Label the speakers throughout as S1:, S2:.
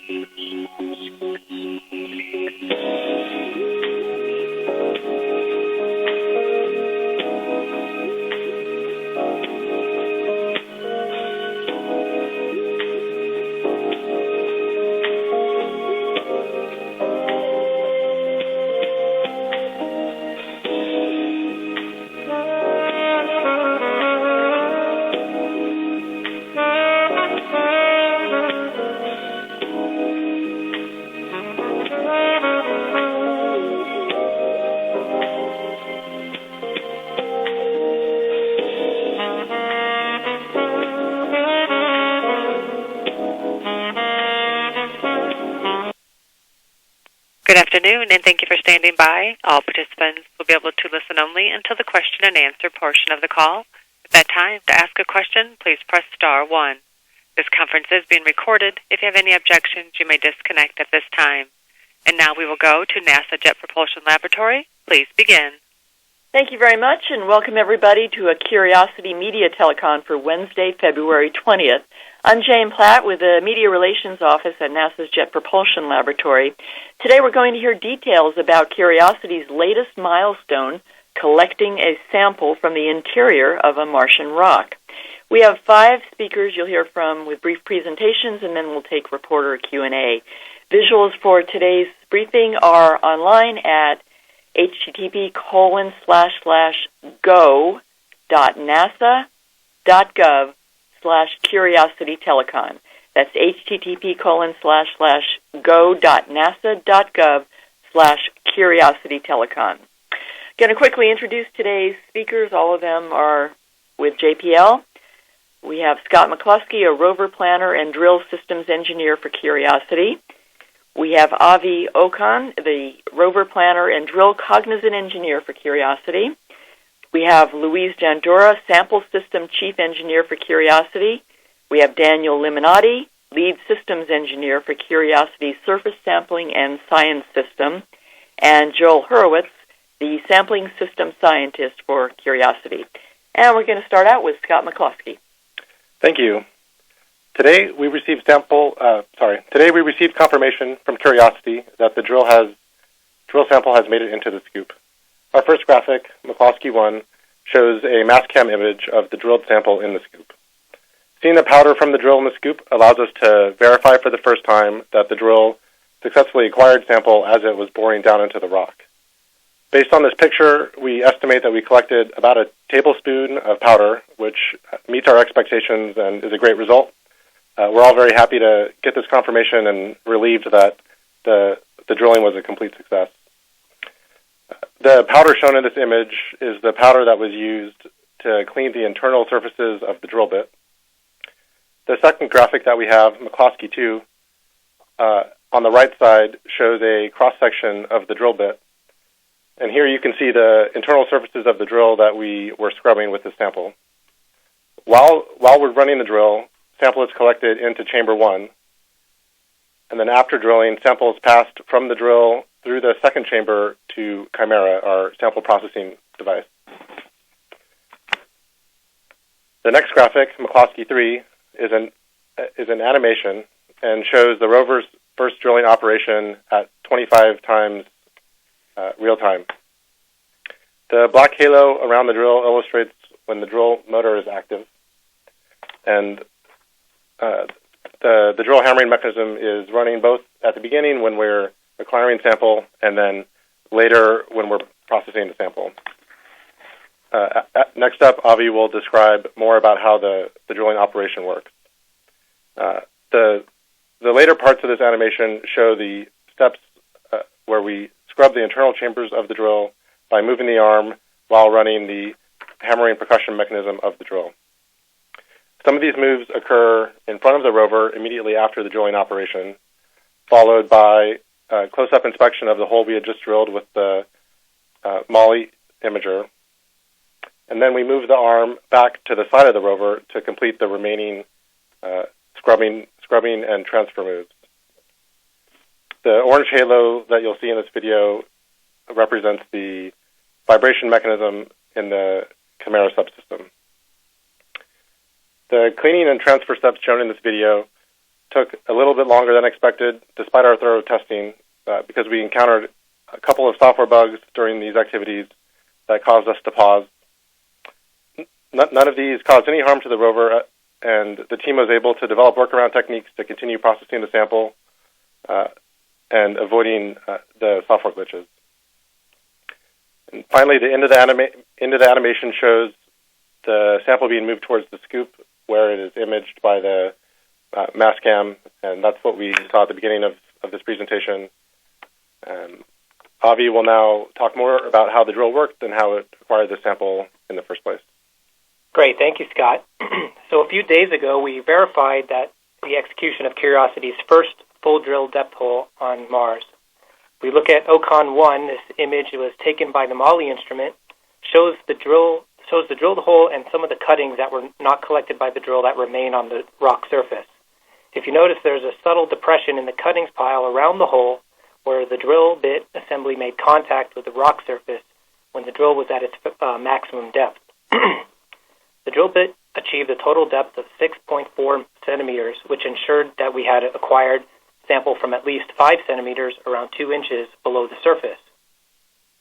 S1: Good afternoon, and thank you for standing by. All participants will be able to listen only until the question and answer portion of the call. At that time, to ask a question, please press star 1. This conference is being recorded. If you have any objections, you may disconnect at this time. And now we will go to NASA Jet Propulsion Laboratory. Please begin.
S2: Thank you very much, and welcome everybody to a Curiosity Media Telecon for Wednesday, February 20th. I'm Jane Platt with the Media Relations Office at NASA's Jet Propulsion Laboratory. Today we're going to hear details about Curiosity's latest milestone, collecting a sample from the interior of a Martian rock. We have 5 speakers you'll hear from with brief presentations, and then we'll take reporter Q&A. Visuals for today's briefing are online at http://go.nasa.gov/curiositytelecon. That's http://go.nasa.gov/curiositytelecon. Going to quickly introduce today's speakers. All of them are with JPL. We have Scott McCluskey, a rover planner and drill systems engineer for Curiosity. We have Avi Okan, the rover planner and drill cognizant engineer for Curiosity. We have Louise Jandura, sample system chief engineer for Curiosity. We have Daniel Limonati, lead systems engineer for Curiosity's surface sampling and science system. And Joel Hurwitz, the sampling system scientist for Curiosity. And we're going to start out with Scott McCluskey.
S3: Thank you. Today we received confirmation from Curiosity that the drill sample has made it into the scoop. Our first graphic, McCluskey 1, shows a mass cam image of the drilled sample in the scoop. Seeing the powder from the drill in the scoop allows us to verify for the first time that the drill successfully acquired sample as it was boring down into the rock. Based on this picture, we estimate that we collected about a tablespoon of powder, which meets our expectations and is a great result. We're all very happy to get this confirmation and relieved that the drilling was a complete success. The powder shown in this image is the powder that was used to clean the internal surfaces of the drill bit. The second graphic that we have, McCluskey 2, on the right side shows a cross-section of the drill bit. And here you can see the internal surfaces of the drill that we were scrubbing with the sample. While we're running the drill, sample is collected into chamber 1. And then after drilling, sample is passed from the drill through the second chamber to Chimera, our sample processing device. The next graphic, McCluskey 3, is an animation and shows the rover's first drilling operation at 25 times real time. The black halo around the drill illustrates when the drill motor is active, and the drill hammering mechanism is running both at the beginning when we're acquiring sample and then later when we're processing the sample. Next up, Avi will describe more about how the drilling operation works. The later parts of this animation show the steps where we scrub the internal chambers of the drill by moving the arm while running the hammering percussion mechanism of the drill. Some of these moves occur in front of the rover immediately after the drilling operation, followed by a close-up inspection of the hole we had just drilled with the MOLLE imager. And then we move the arm back to the side of the rover to complete the remaining scrubbing and transfer moves. The orange halo that you'll see in this video represents the vibration mechanism in the Chimera subsystem. The cleaning and transfer steps shown in this video took a little bit longer than expected, despite our thorough testing, because we encountered a couple of software bugs during these activities that caused us to pause. None of these caused any harm to the rover, and the team was able to develop workaround techniques to continue processing the sample and avoiding the software glitches. And finally, the end of the animation shows the sample being moved towards the scoop, where it is imaged by the mass cam, and that's what we saw at the beginning of this presentation. Avi will now talk more about how the drill worked and how it acquired the sample in the first place.
S4: Great. Thank you, Scott. So a few days ago, we verified that the execution of Curiosity's first full drill depth hole on Mars. We look at OCON 1. This image was taken by the MOLLE instrument, shows the drilled hole and some of the cuttings that were not collected by the drill that remain on the rock surface. If you notice, there's a subtle depression in the cuttings pile around the hole where the drill bit assembly made contact with the rock surface when the drill was at its maximum depth. The drill bit achieved a total depth of 6.4 centimeters, which ensured that we had acquired sample from at least 5 centimeters, around 2 inches below the surface.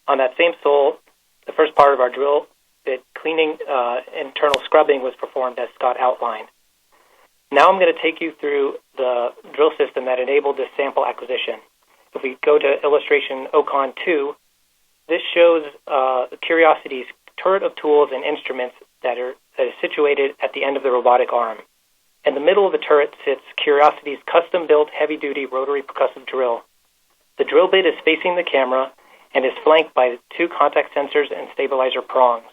S4: On that same sole, the first part of our drill bit cleaning, internal scrubbing was performed as Scott outlined. Now I'm going to take you through the drill system that enabled this sample acquisition. If we go to illustration OCON 2, this shows Curiosity's turret of tools and instruments that is situated at the end of the robotic arm. In the middle of the turret sits Curiosity's custom-built heavy-duty rotary percussive drill. The drill bit is facing the camera and is flanked by 2 contact sensors and stabilizer prongs.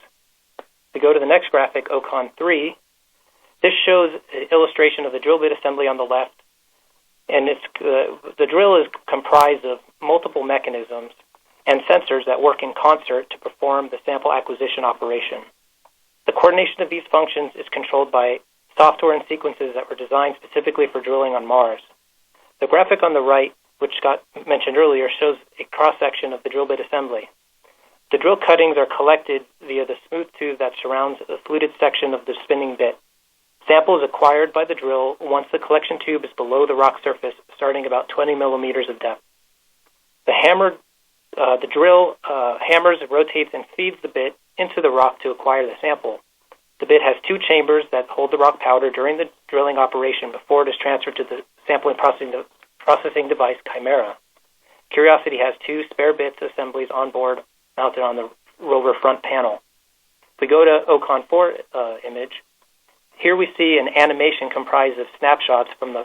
S4: We go to the next graphic, OCON 3. This shows an illustration of the drill bit assembly on the left, and the drill is comprised of multiple mechanisms and sensors that work in concert to perform the sample acquisition operation. The coordination of these functions is controlled by software and sequences that were designed specifically for drilling on Mars. The graphic on the right, which Scott mentioned earlier, shows a cross-section of the drill bit assembly. The drill cuttings are collected via the smooth tube that surrounds the fluted section of the spinning bit. Sample is acquired by the drill once the collection tube is below the rock surface, starting about 20 millimeters of depth. The drill hammers, rotates, and feeds the bit into the rock to acquire the sample. The bit has 2 chambers that hold the rock powder during the drilling operation before it is transferred to the sampling processing device, Chimera. Curiosity has 2 spare bits assemblies on board mounted on the rover front panel. If we go to OCON 4 image, here we see an animation comprised of snapshots from the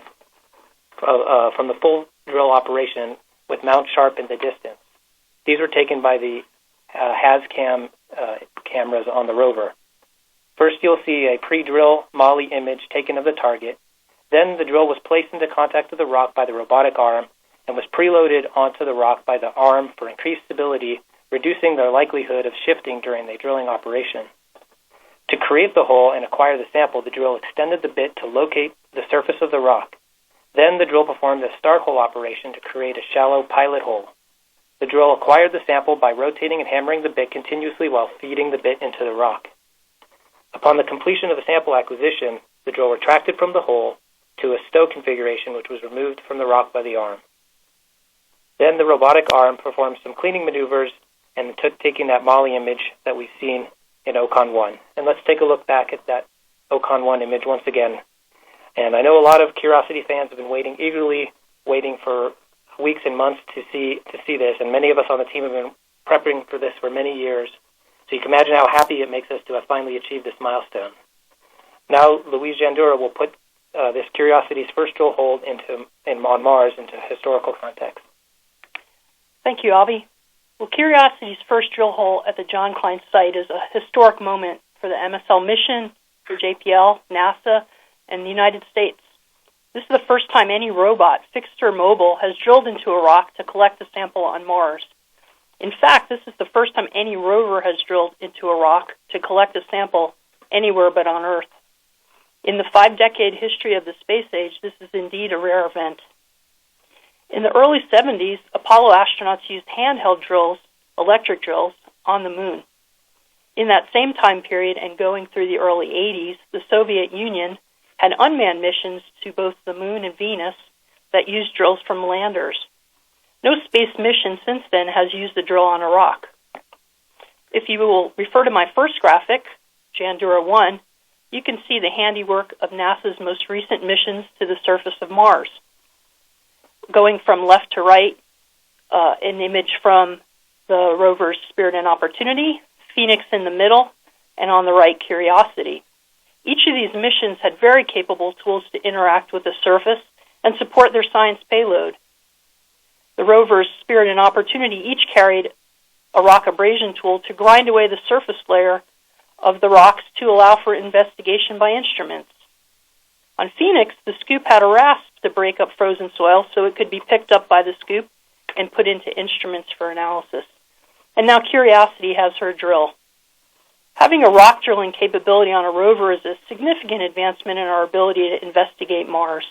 S4: full drill operation with Mount Sharp in the distance. These were taken by the HazCam cameras on the rover. First, you'll see a pre-drill MOLLE image taken of the target. Then the drill was placed into contact with the rock by the robotic arm and was preloaded onto the rock by the arm for increased stability, reducing the likelihood of shifting during the drilling operation. To create the hole and acquire the sample, the drill extended the bit to locate the surface of the rock. Then the drill performed a start hole operation to create a shallow pilot hole. The drill acquired the sample by rotating and hammering the bit continuously while feeding the bit into the rock. Upon the completion of the sample acquisition, the drill retracted from the hole to a stow configuration, which was removed from the rock by the arm. Then the robotic arm performed some cleaning maneuvers and taking that MOLLE image that we've seen in OCON 1. And let's take a look back at that OCON 1 image once again. And I know a lot of Curiosity fans have been eagerly waiting for weeks and months to see this, and many of us on the team have been prepping for this for many years. So you can imagine how happy it makes us to have finally achieved this milestone. Now, Louise Jandura will put this Curiosity's first drill hole on Mars into historical context.
S5: Thank you, Avi. Well, Curiosity's first drill hole at the John Klein site is a historic moment for the MSL mission, for JPL, NASA, and the United States. This is the first time any robot, fixed or mobile, has drilled into a rock to collect a sample on Mars. In fact, this is the first time any rover has drilled into a rock to collect a sample anywhere but on Earth. In the 5-decade history of the space age, this is indeed a rare event. In the early 70s, Apollo astronauts used handheld drills, electric drills, on the moon. In that same time period and going through the early 80s, the Soviet Union had unmanned missions to both the Moon and Venus that used drills from landers. No space mission since then has used a drill on a rock. If you will refer to my first graphic, Jandura 1, you can see the handiwork of NASA's most recent missions to the surface of Mars. Going from left to right, an image from the rover's Spirit and Opportunity, Phoenix in the middle, and on the right, Curiosity. Each of these missions had very capable tools to interact with the surface and support their science payload. The rover's Spirit and Opportunity each carried a rock abrasion tool to grind away the surface layer of the rocks to allow for investigation by instruments. On Phoenix, the scoop had a rasp to break up frozen soil so it could be picked up by the scoop and put into instruments for analysis. And now Curiosity has her drill. Having a rock drilling capability on a rover is a significant advancement in our ability to investigate Mars.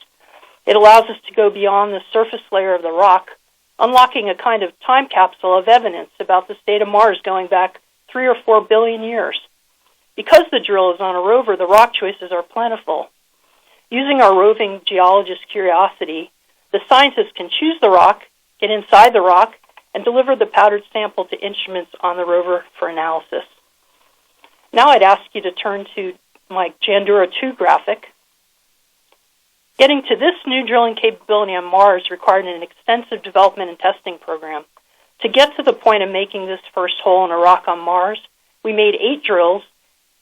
S5: It allows us to go beyond the surface layer of the rock, unlocking a kind of time capsule of evidence about the state of Mars going back 3 or 4 billion years. Because the drill is on a rover, the rock choices are plentiful. Using our roving geologist Curiosity, the scientists can choose the rock, get inside the rock, and deliver the powdered sample to instruments on the rover for analysis. Now I'd ask you to turn to my Jandura 2 graphic. Getting to this new drilling capability on Mars required an extensive development and testing program. To get to the point of making this first hole in a rock on Mars, we made 8 drills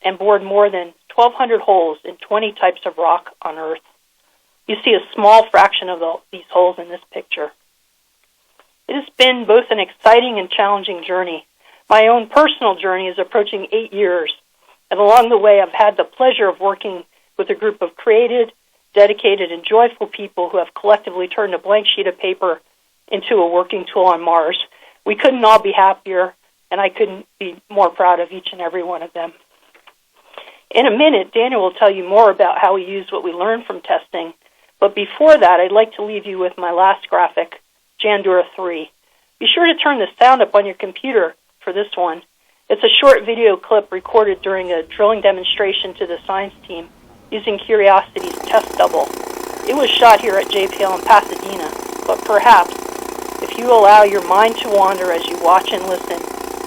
S5: and bored more than 1,200 holes in 20 types of rock on Earth. You see a small fraction of these holes in this picture. It has been both an exciting and challenging journey. My own personal journey is approaching 8 years, and along the way I've had the pleasure of working with a group of creative, dedicated, and joyful people who have collectively turned a blank sheet of paper into a working tool on Mars. We couldn't all be happier, and I couldn't be more proud of each and every one of them. In a minute, Daniel will tell you more about how we used what we learned from testing, but before that, I'd like to leave you with my last graphic, Jandura 3. Be sure to turn the sound up on your computer for this one. It's a short video clip recorded during a drilling demonstration to the science team using Curiosity's test double. It was shot here at JPL in Pasadena, but perhaps, if you allow your mind to wander as you watch and listen,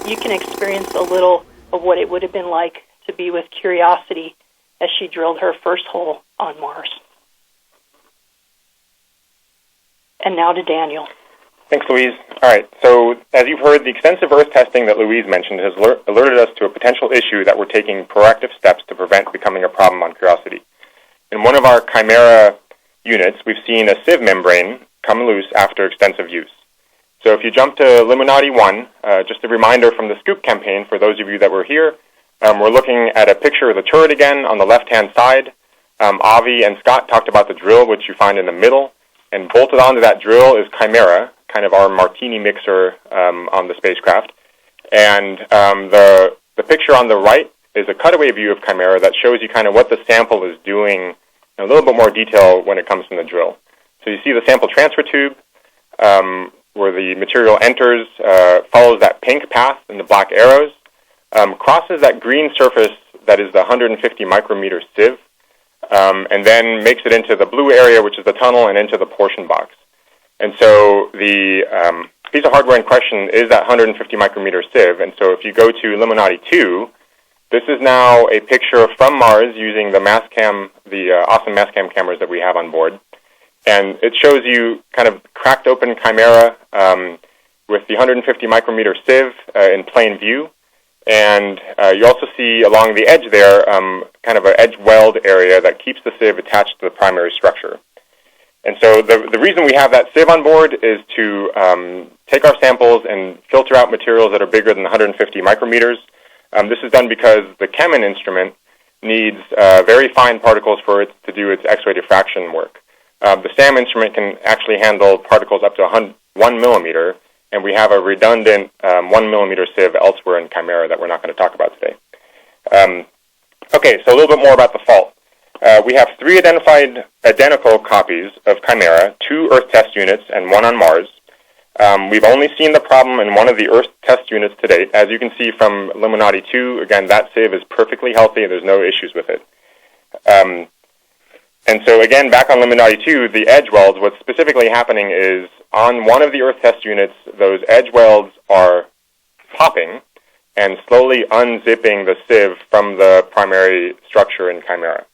S5: you can experience a little of what it would have been like to be with Curiosity as she drilled her first hole on Mars. And now to Daniel.
S6: Thanks, Louise. All right, so as you've heard, the extensive Earth testing that Louise mentioned has alerted us to a potential issue that we're taking proactive steps to prevent becoming a problem on Curiosity. In one of our Chimera units, we've seen a sieve membrane come loose after extensive use. So if you jump to Illuminati 1, just a reminder from the Scoop campaign for those of you that were here, we're looking at a picture of the turret again on the left-hand side. Avi and Scott talked about the drill, which you find in the middle, and bolted onto that drill is Chimera, kind of our martini mixer on the spacecraft. And the picture on the right is a cutaway view of Chimera that shows you kind of what the sample is doing in a little bit more detail when it comes from the drill. So you see the sample transfer tube where the material enters, follows that pink path and the black arrows, crosses that green surface that is the 150 micrometer sieve, and then makes it into the blue area, which is the tunnel, and into the portion box. And so the piece of hardware in question is that 150 micrometer sieve. And so if you go to Illuminati 2, this is now a picture from Mars using the Mastcam, the awesome Mastcam cameras that we have on board. And it shows you kind of cracked open Chimera with the 150 micrometer sieve in plain view. And you also see along the edge there kind of an edge weld area that keeps the sieve attached to the primary structure. And so the reason we have that sieve on board is to take our samples and filter out materials that are bigger than 150 micrometers. This is done because the Chemin instrument needs very fine particles for it to do its X-ray diffraction work. The SAM instrument can actually handle particles up to 1 millimeter, and we have a redundant 1 millimeter sieve elsewhere in Chimera that we're not going to talk about today. Okay, so a little bit more about the fault. We have 3 identified identical copies of Chimera, 2 Earth test units and 1 on Mars. We've only seen the problem in one of the Earth test units to date. As you can see from Illuminati 2, again, that sieve is perfectly healthy and there's no issues with it. And so again, back on limit 92, the edge welds, what's specifically happening is on one of the Earth test units, those edge welds are popping and slowly unzipping the sieve from the primary structure in Chimera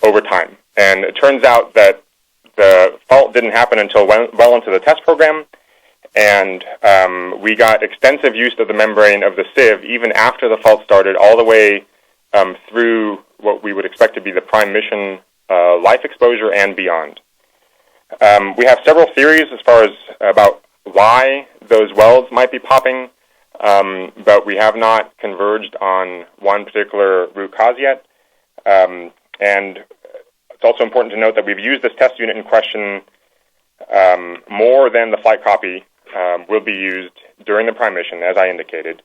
S6: over time. And it turns out that the fault didn't happen until well into the test program, and we got extensive use of the membrane of the sieve even after the fault started, all the way through what we would expect to be the prime mission life exposure and beyond. We have several theories as far as about why those welds might be popping, but we have not converged on one particular root cause yet. And it's also important to note that we've used this test unit in question more than the flight copy will be used during the prime mission, as I indicated.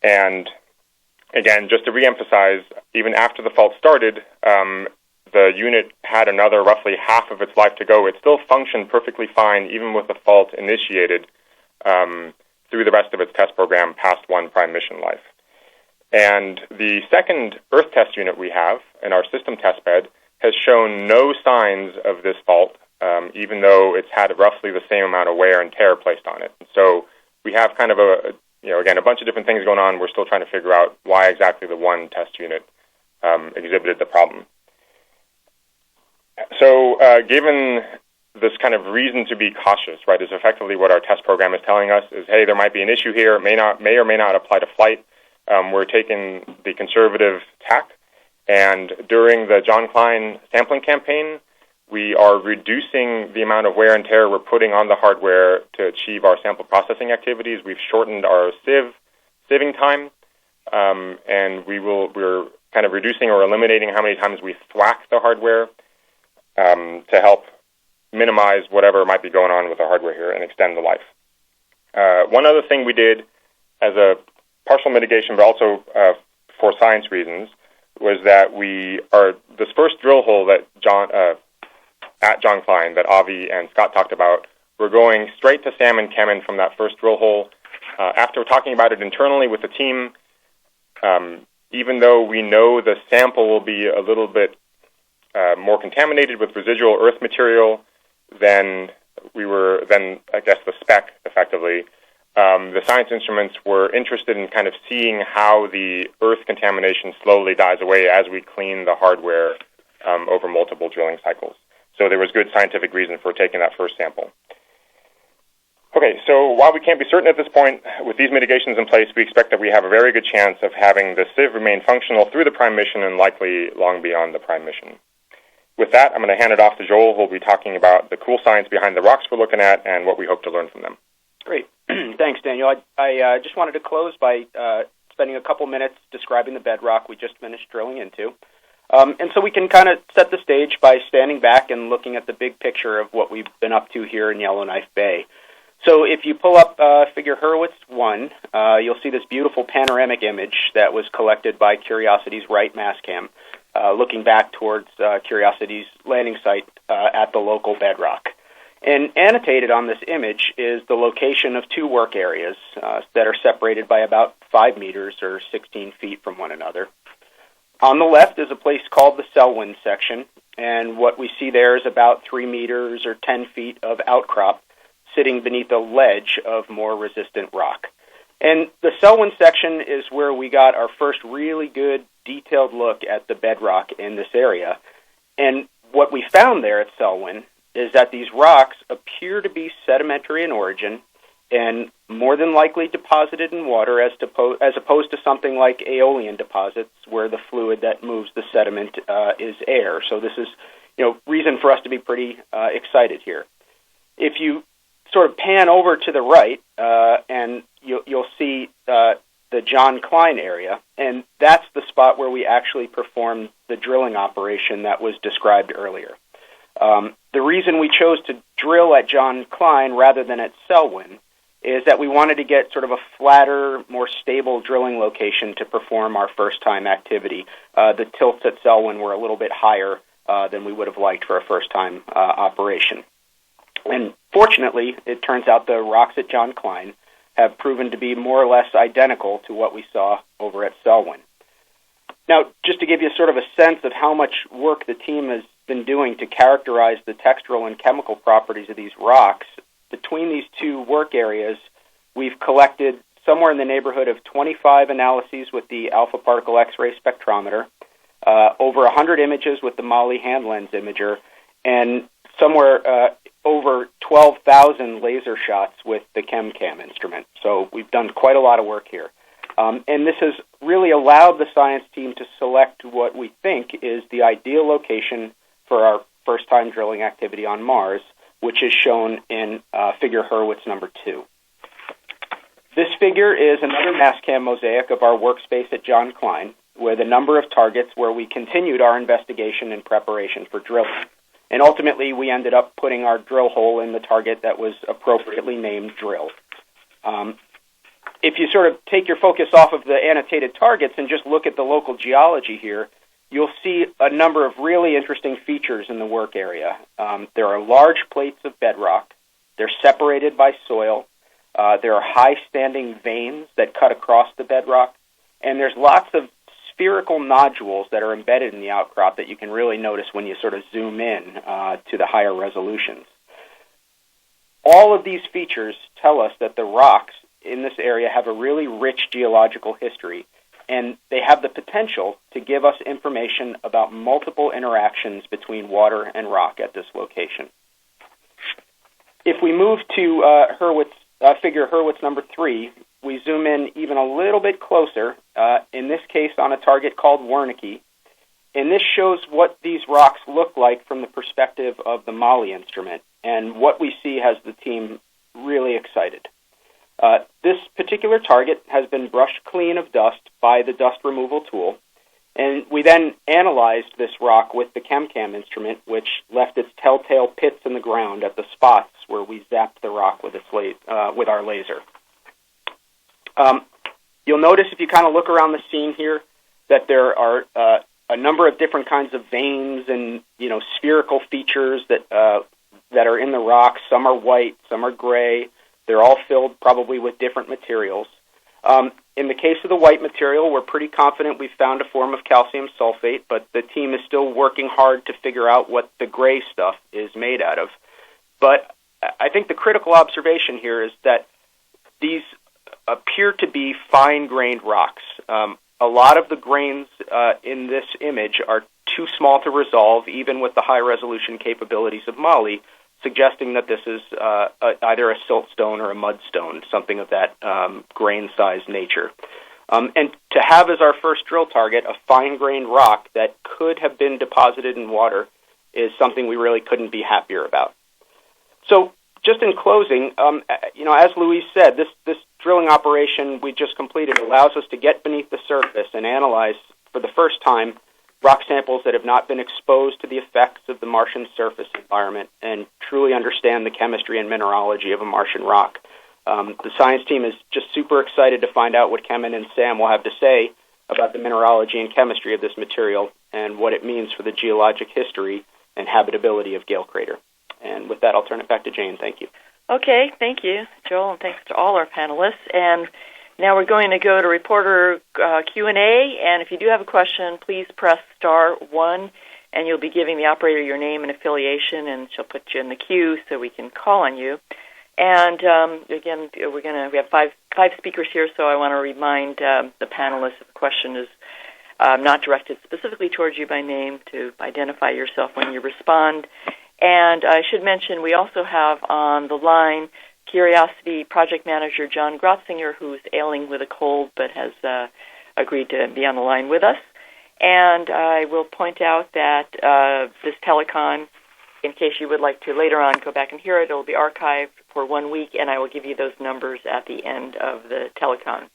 S6: And again, just to reemphasize, even after the fault started, the unit had another roughly half of its life to go. It still functioned perfectly fine, even with the fault initiated through the rest of its test program past one prime mission life. And the second Earth test unit we have in our system test bed has shown no signs of this fault, even though it's had roughly the same amount of wear and tear placed on it. So we have kind of a bunch of different things going on. We're still trying to figure out why exactly the one test unit exhibited the problem. So given this kind of reason to be cautious, right, is effectively what our test program is telling us is, hey, there might be an issue here. It may or may not apply to flight. We're taking the conservative tack. And during the John Klein sampling campaign, we are reducing the amount of wear and tear we're putting on the hardware to achieve our sample processing activities. We've shortened our sieving time, and we're kind of reducing or eliminating how many times we thwack the hardware to help minimize whatever might be going on with the hardware here and extend the life. One other thing we did as a partial mitigation, but also for science reasons, was that this first drill hole that at John Klein that Avi and Scott talked about, we're going straight to salmon Kemen from that first drill hole. After talking about it internally with the team, even though we know the sample will be a little bit more contaminated with residual earth material than I guess the spec effectively, the science instruments were interested in kind of seeing how the earth contamination slowly dies away as we clean the hardware over multiple drilling cycles. So there was good scientific reason for taking that first sample. Okay, so while we can't be certain at this point, with these mitigations in place, we expect that we have a very good chance of having the sieve remain functional through the prime mission and likely long beyond the prime mission. With that, I'm going to hand it off to Joel, who will be talking about the cool science behind the rocks we're looking at and what we hope to learn from them.
S7: Great. Thanks, Daniel. I just wanted to close by spending a couple minutes describing the bedrock we just finished drilling into. And so we can kind of set the stage by standing back and looking at the big picture of what we've been up to here in Yellowknife Bay. So if you pull up figure Hurwitz 1, you'll see this beautiful panoramic image that was collected by Curiosity's right Mastcam, looking back towards Curiosity's landing site at the local bedrock. And annotated on this image is the location of two work areas that are separated by about 5 meters or 16 feet from one another. On the left is a place called the Selwyn section, and what we see there is about 3 meters or 10 feet of outcrop sitting beneath a ledge of more resistant rock. And the Selwyn section is where we got our first really good detailed look at the bedrock in this area. And what we found there at Selwyn is that these rocks appear to be sedimentary in origin and more than likely deposited in water as opposed to something like aeolian deposits where the fluid that moves the sediment is air. So this is reason for us to be pretty excited here. If you sort of pan over to the right, and you'll see the John Klein area, and that's the spot where we actually performed the drilling operation that was described earlier. The reason we chose to drill at John Klein rather than at Selwyn is that we wanted to get sort of a flatter, more stable drilling location to perform our first-time activity. The tilts at Selwyn were a little bit higher than we would have liked for a first-time operation. And fortunately, it turns out the rocks at John Klein have proven to be more or less identical to what we saw over at Selwyn. Now, just to give you sort of a sense of how much work the team has been doing to characterize the textural and chemical properties of these rocks, between these two work areas, we've collected somewhere in the neighborhood of 25 analyses with the alpha particle X-ray spectrometer, over 100 images with the Mali hand lens imager, and somewhere over 12,000 laser shots with the ChemCam instrument. So we've done quite a lot of work here. And this has really allowed the science team to select what we think is the ideal location for our first-time drilling activity on Mars, which is shown in figure Hurwitz number 2. This figure is another Mastcam mosaic of our workspace at John Klein, with a number of targets where we continued our investigation in preparation for drilling. And ultimately, we ended up putting our drill hole in the target that was appropriately named Drill. If you sort of take your focus off of the annotated targets and just look at the local geology here, you'll see a number of really interesting features in the work area. There are large plates of bedrock. They're separated by soil. There are high-standing veins that cut across the bedrock. And there's lots of spherical nodules that are embedded in the outcrop that you can really notice when you sort of zoom in to the higher resolutions. All of these features tell us that the rocks in this area have a really rich geological history, and they have the potential to give us information about multiple interactions between water and rock at this location. If we move to figure Hurwitz number 3, we zoom in even a little bit closer, in this case on a target called Wernicke, and this shows what these rocks look like from the perspective of the Mali instrument, and what we see has the team really excited. This particular target has been brushed clean of dust by the dust removal tool, and we then analyzed this rock with the ChemCam instrument, which left its telltale pits in the ground at the spots where we zapped the rock with our laser. You'll notice if you kind of look around the scene here that there are a number of different kinds of veins and spherical features that are in the rock. Some are white, some are gray. They're all filled probably with different materials. In the case of the white material, we're pretty confident we've found a form of calcium sulfate, but the team is still working hard to figure out what the gray stuff is made out of. But I think the critical observation here is that these appear to be fine-grained rocks. A lot of the grains in this image are too small to resolve, even with the high-resolution capabilities of Mali, suggesting that this is either a siltstone or a mudstone, something of that grain-size nature. And to have as our first drill target a fine-grained rock that could have been deposited in water is something we really couldn't be happier about. So just in closing, as Louise said, this drilling operation we just completed allows us to get beneath the surface and analyze, for the first time, rock samples that have not been exposed to the effects of the Martian surface environment and truly understand the chemistry and mineralogy of a Martian rock. The science team is just super excited to find out what Kemen and Sam will have to say about the mineralogy and chemistry of this material and what it means for the geologic history and habitability of Gale Crater. And with that, I'll turn it back to Jane. Thank you.
S2: Okay, thank you, Joel, and thanks to all our panelists. And now we're going to go to reporter Q&A, and if you do have a question, please press *1, and you'll be giving the operator your name and affiliation, and she'll put you in the queue so we can call on you. And again, we have five speakers here, so I want to remind the panelists that the question is not directed specifically towards you by name, to identify yourself when you respond. And I should mention we also have on the line Curiosity project manager John Grotzinger, who's ailing with a cold but has agreed to be on the line with us. And I will point out that this telecon, in case you would like to later on go back and hear it, it will be archived for 1 week, and I will give you those numbers at the end of the telecon.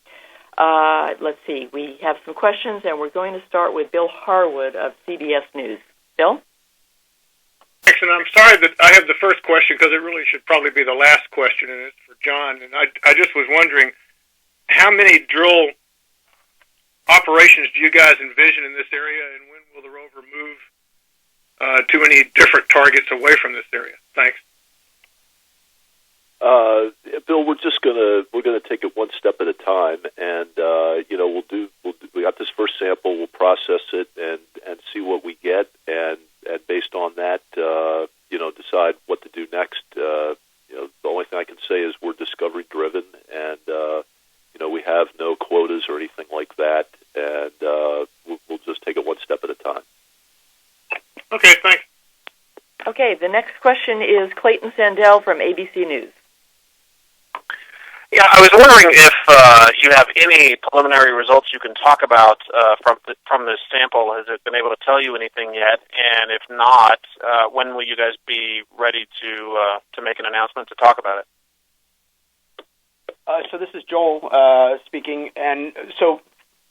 S2: Let's see. We have some questions, and we're going to start with Bill Harwood of CBS News. Bill?
S8: Thanks, and I'm sorry that I have the first question because it really should probably be the last question, and it's for John. And I just was wondering, how many drill operations do you guys envision in this area, and when will the rover move to any different targets away from this area? Thanks.
S9: Bill, we're gonna take it one step at a time, and we got this first sample. We'll process it and see what we get, and based on that, decide what to do next. The only thing I can say is we're discovery driven, and we have no quotas or anything like that, and we'll just take it one step at a time.
S8: Okay, thanks.
S2: Okay, the next question is Clayton Sandell from ABC News.
S10: Yeah, I was wondering if you have any preliminary results you can talk about from this sample. Has it been able to tell you anything yet? And if not, when will you guys be ready to make an announcement to talk about it?
S7: So this is Joel speaking, and so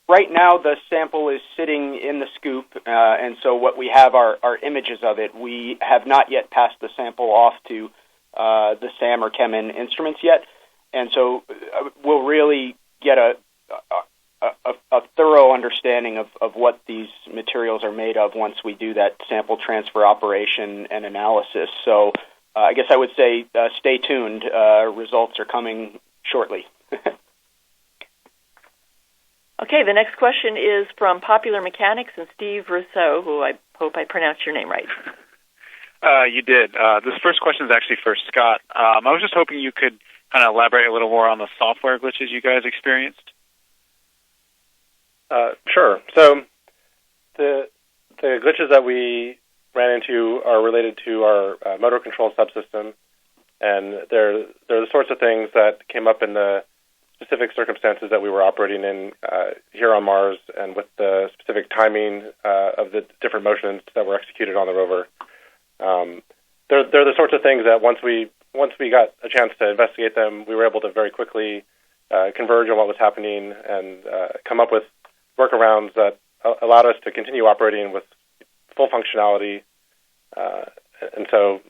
S7: right now the sample is sitting in the scoop, and so what we have are images of it. We have not yet passed the sample off to the SAM or Chemin instruments yet. And so we'll really get a thorough understanding of what these materials are made of once we do that sample transfer operation and analysis. So I guess I would say stay tuned. Results are coming shortly.
S2: Okay, the next question is from Popular Mechanics and Steve Rousseau, who I hope I pronounced your name right.
S11: You did. This first question is actually for Scott. I was just hoping you could kind of elaborate a little more on the software glitches you guys experienced.
S3: Sure. So the glitches that we ran into are related to our motor control subsystem, and they're the sorts of things that came up in the specific circumstances that we were operating in here on Mars, and with the specific timing of the different motions that were executed on the rover. They're the sorts of things that once we got a chance to investigate them, we were able to very quickly converge on what was happening and come up with workarounds that allowed us to continue operating with full functionality. And so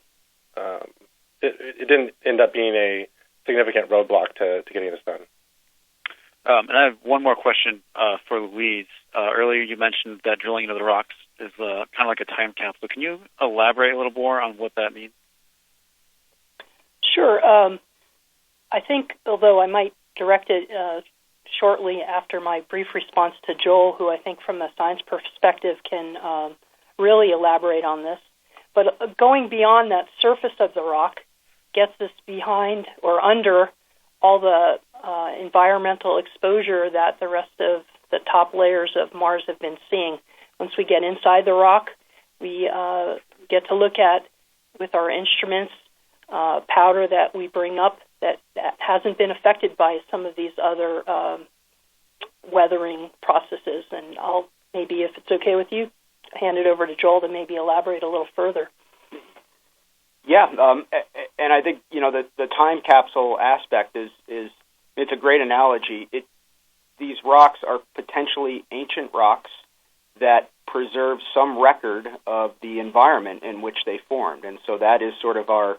S3: it didn't end up being a significant roadblock to getting this done.
S11: And I have one more question for Louise. Earlier you mentioned that drilling into the rocks is kind of like a time capsule. Can you elaborate a little more on what that means?
S5: Sure. I think, although I might direct it shortly after my brief response to Joel, who I think from a science perspective can really elaborate on this, but going beyond that surface of the rock gets us behind or under all the environmental exposure that the rest of the top layers of Mars have been seeing. Once we get inside the rock, we get to look at, with our instruments, powder that we bring up that hasn't been affected by some of these other weathering processes. And I'll maybe, if it's okay with you, hand it over to Joel to maybe elaborate a little further.
S7: Yeah, and I think the time capsule aspect is it's a great analogy. These rocks are potentially ancient rocks that preserve some record of the environment in which they formed, and so that is sort of our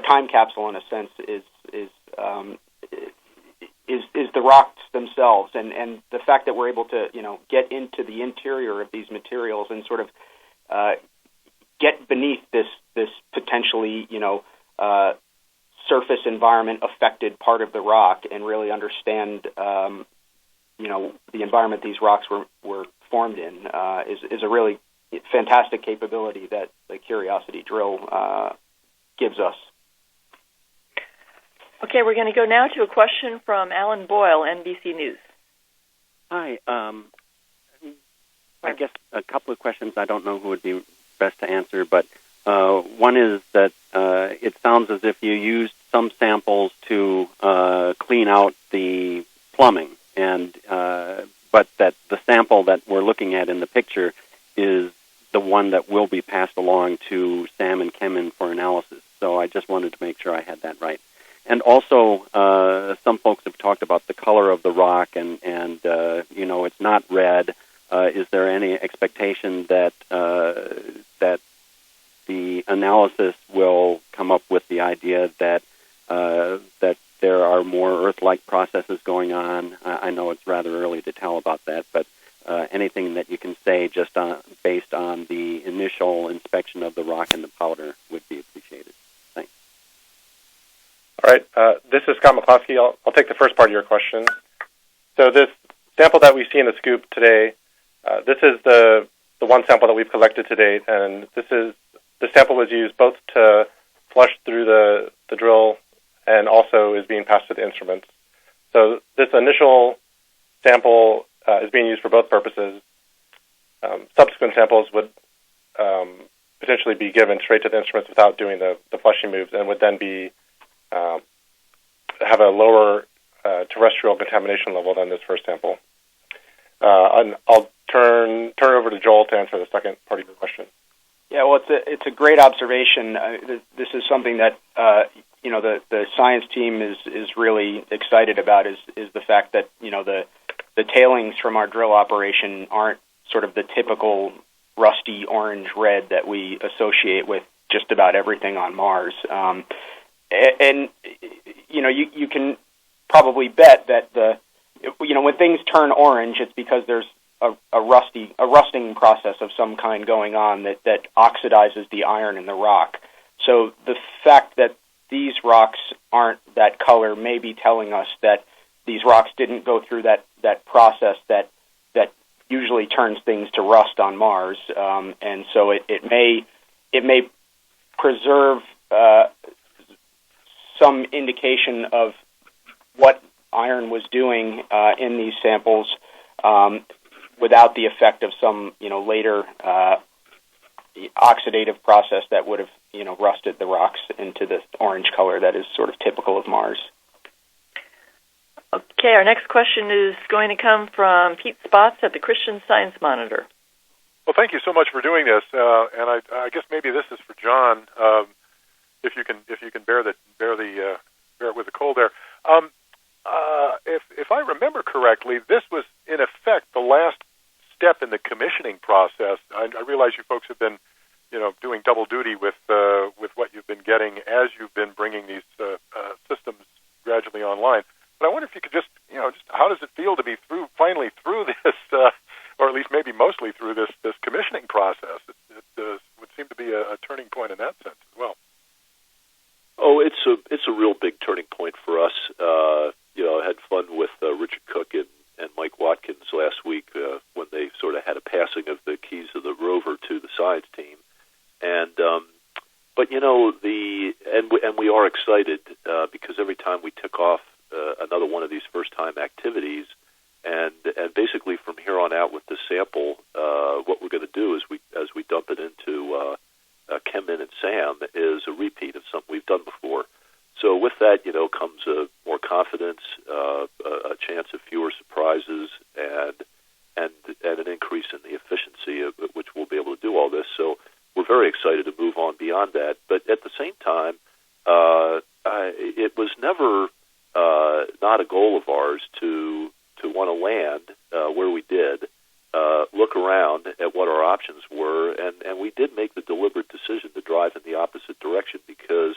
S7: time capsule in a sense is the rocks themselves, and the fact that we're able to get into the interior of these materials and sort of get beneath this potentially surface environment affected part of the rock and really understand the environment these rocks were formed in is a really fantastic capability that the Curiosity drill gives us.
S2: Okay, we're going to go now to a question from Alan Boyle, NBC News.
S12: Hi. I guess a couple of questions. I don't know who would be best to answer, but one is that it sounds as if you used some samples to clean out the plumbing, and but that the sample that we're looking at in the picture is the one that will be passed along to Sam and Chemin for analysis. So I just wanted to make sure I had that right. And also, some folks have talked about the color of the rock, and it's not red. Is there any expectation that that the analysis will come up with the idea that that there are more Earth-like processes going on? I know it's rather early to tell about that, but anything that you can say just based on the initial inspection of the rock and the powder would be appreciated. Thanks.
S3: All right. This is Scott McCloskey. I'll take the first part of your question. So this sample that we see in the scoop today, this is the one sample that we've collected to date, and the sample was used both to flush through the drill and also is being passed to the instruments. So this initial sample is being used for both purposes. Subsequent samples would potentially be given straight to the instruments without doing the flushing moves, and would then be have a lower terrestrial contamination level than this first sample. And I'll turn over to Joel to answer the second part of your question.
S7: Yeah, well, it's a great observation. This is something that the science team is really excited about. Is the fact that the tailings from our drill operation aren't sort of the typical rusty orange red that we associate with just about everything on Mars. And you can probably bet that when things turn orange, it's because there's a rusting process of some kind going on that oxidizes the iron in the rock. So the fact that these rocks aren't that color may be telling us that these rocks didn't go through that process that usually turns things to rust on Mars, and so it may preserve some indication of what iron was doing in these samples without the effect of some later oxidative process that would have rusted the rocks into the orange color that is sort of typical of Mars.
S2: Okay, our next question is going to come from Pete Spots at the Christian Science Monitor.
S13: Well, thank you so much for doing this, and I guess maybe this is for John. If you can bear it with the cold there. If I remember correctly, this was in effect the last step in the commissioning process. I realize you folks have been, doing double duty with what you've been getting as you've been bringing these systems gradually online. But I wonder if you could just how does it feel to be finally through this, or at least maybe mostly through this commissioning process? It would seem to be a turning point in that sense as well.
S9: Oh, it's a real big turning point for us. I had fun with Richard Cook and Mike Watkins last week when they sort of had a passing of the keys of the Rover to the science team, and we are excited because every time we tick off another one of these first-time activities, and basically from here on out with the sample, what we're going to do is as we dump it into Chemin and Sam is a repeat of something we've done before. So with that, comes more confidence, a chance of fewer surprises, and an increase in the efficiency of which we'll be able to do all this. So we're very excited to move on beyond that. But at the same time, it was never not a goal of ours to want to land where we did, look around at what our options were, and we did make the deliberate decision to drive in the opposite direction because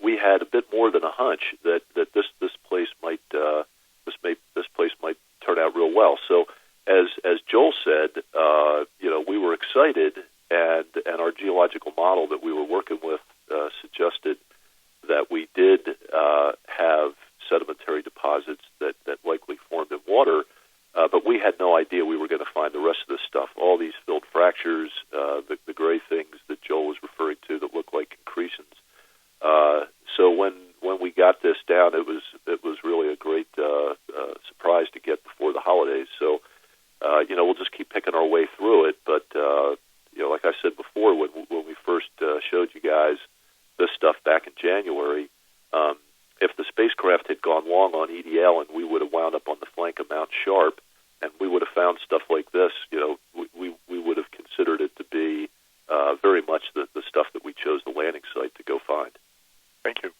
S9: we had a bit more than a hunch that this place might turn out real well. So as Joel said, we were excited, and our geological model that we were working with suggested that we did have sedimentary deposits that likely formed in water, but we had no idea we were going to find the rest of this stuff. All these filled fractures, the gray things that Joel was referring to that look like concretions. So when we got this down, it was really a great surprise to get before the holidays. So we'll just keep picking our way through it. But like I said before, when we first showed you guys this stuff back in January, if the spacecraft had gone long on EDL and we would have wound up on the flank of Mount Sharp and we would have found stuff like this, we would have considered it to be very much the stuff that we chose the landing site to go find.
S13: Thank you.